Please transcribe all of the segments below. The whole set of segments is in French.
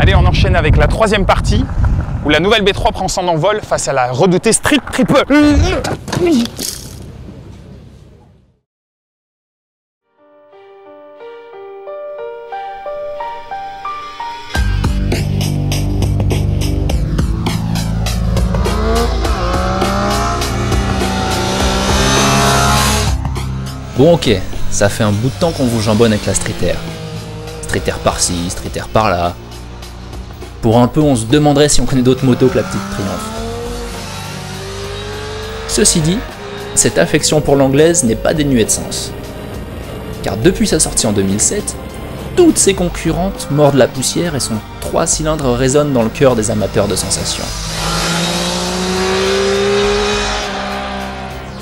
Allez, on enchaîne avec la troisième partie, où la nouvelle B3 prend son envol face à la redoutée Street Triple. Bon ok, ça fait un bout de temps qu'on vous jambonne avec la Street Air. Street Air par-ci, Street Air par-là. Pour un peu, on se demanderait si on connaît d'autres motos que la petite Triumph. Ceci dit, cette affection pour l'anglaise n'est pas dénuée de sens. Car depuis sa sortie en 2007, toutes ses concurrentes mordent la poussière et son 3 cylindres résonne dans le cœur des amateurs de sensations.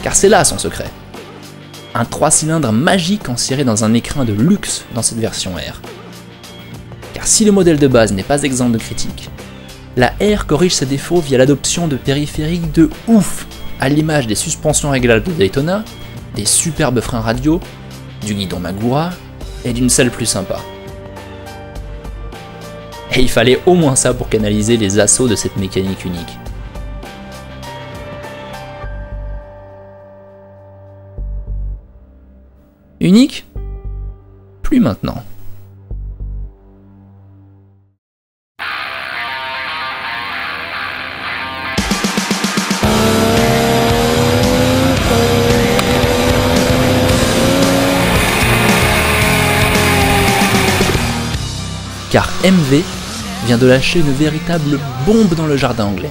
Car c'est là son secret. Un 3 cylindres magique enserré dans un écrin de luxe dans cette version R. Car si le modèle de base n'est pas exempt de critiques, la R corrige ses défauts via l'adoption de périphériques de ouf, à l'image des suspensions réglables de Daytona, des superbes freins radio, du guidon Magura et d'une selle plus sympa. Et il fallait au moins ça pour canaliser les assauts de cette mécanique unique. Unique ? Plus maintenant. Car MV vient de lâcher une véritable bombe dans le jardin anglais.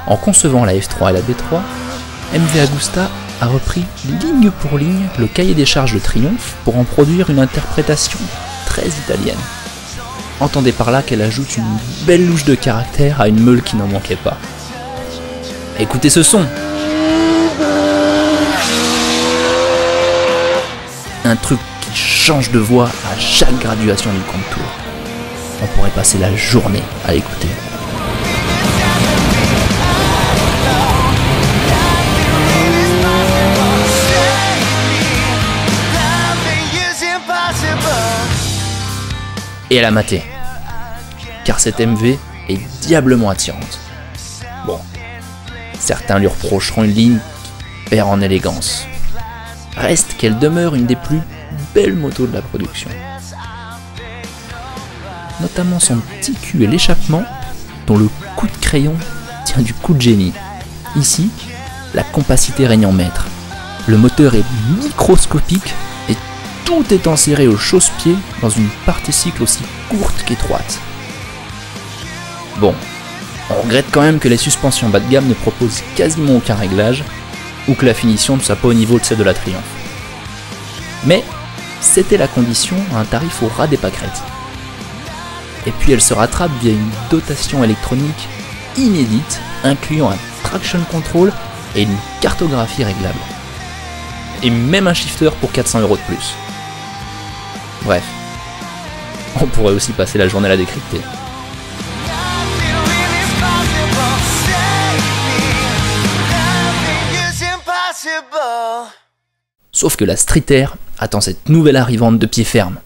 En concevant la F3 et la B3, MV Agusta a repris ligne pour ligne le cahier des charges de Triumph pour en produire une interprétation très italienne. Entendez par là qu'elle ajoute une belle louche de caractère à une meule qui n'en manquait pas. Écoutez ce son! Un truc qui change de voix à chaque graduation du contour. On pourrait passer la journée à l'écouter. Et à la mater, car cette MV est diablement attirante. Bon, certains lui reprocheront une ligne qui perd en élégance. Reste qu'elle demeure une des plus belles motos de la production. Notamment son petit cul et l'échappement, dont le coup de crayon tient du coup de génie. Ici, la compacité règne en maître. Le moteur est microscopique et tout est enserré au chausse-pied dans une partie cycle aussi courte qu'étroite. Bon, on regrette quand même que les suspensions bas de gamme ne proposent quasiment aucun réglage, ou que la finition ne soit pas au niveau de celle de la Triumph. Mais c'était la condition à un tarif au ras des pâquerettes. Et puis elle se rattrape via une dotation électronique inédite, incluant un traction control et une cartographie réglable. Et même un shifter pour 400 € de plus. Bref, on pourrait aussi passer la journée à la décrypter. Sauf que la Street Air attend cette nouvelle arrivante de pied ferme.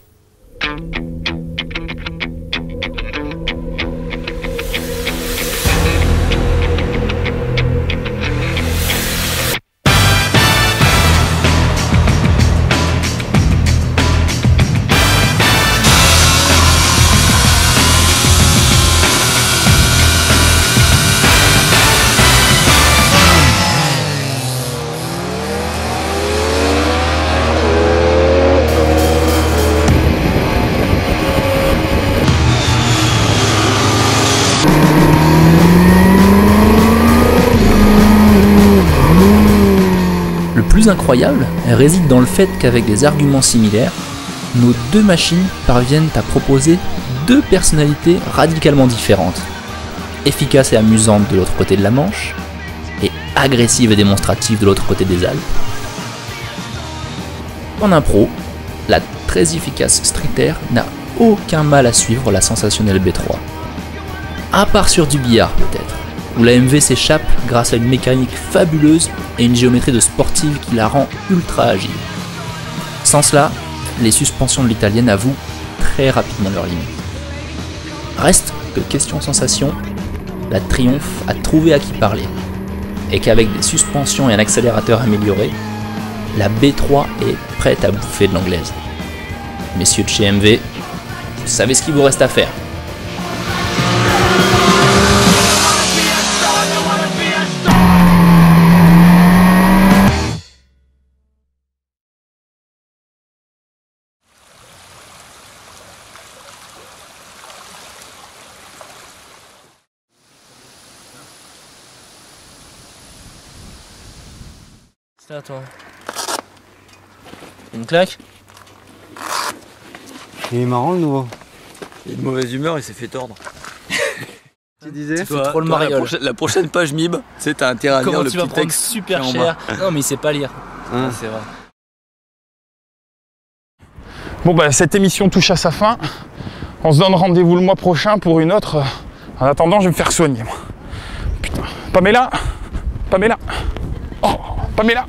Le plus incroyable réside dans le fait qu'avec des arguments similaires, nos deux machines parviennent à proposer deux personnalités radicalement différentes, efficaces et amusantes de l'autre côté de la Manche, et agressives et démonstratives de l'autre côté des Alpes. En impro, la très efficace Street Air n'a aucun mal à suivre la sensationnelle B3. À part sur du billard peut-être, où la MV s'échappe grâce à une mécanique fabuleuse et une géométrie de sportive qui la rend ultra agile. Sans cela, les suspensions de l'italienne avouent très rapidement leurs limites. Reste que question sensation, la Triumph a trouvé à qui parler. Et qu'avec des suspensions et un accélérateur amélioré, la B3 est prête à bouffer de l'anglaise. Messieurs de chez MV, vous savez ce qu'il vous reste à faire. C'est à toi. Une claque? Il est marrant le nouveau. Il est de mauvaise humeur, il s'est fait tordre. Tu disais? Tu fais trop le mariole. La prochaine page MIB, c'est t'as intérêt à lire Comment le tu vas petit prendre texte. super en cher? Non mais il sait pas lire. Hein. C'est vrai. Bon bah cette émission touche à sa fin. On se donne rendez-vous le mois prochain pour une autre. En attendant, je vais me faire soigner moi. Putain. Pamela. Oh, Pamela.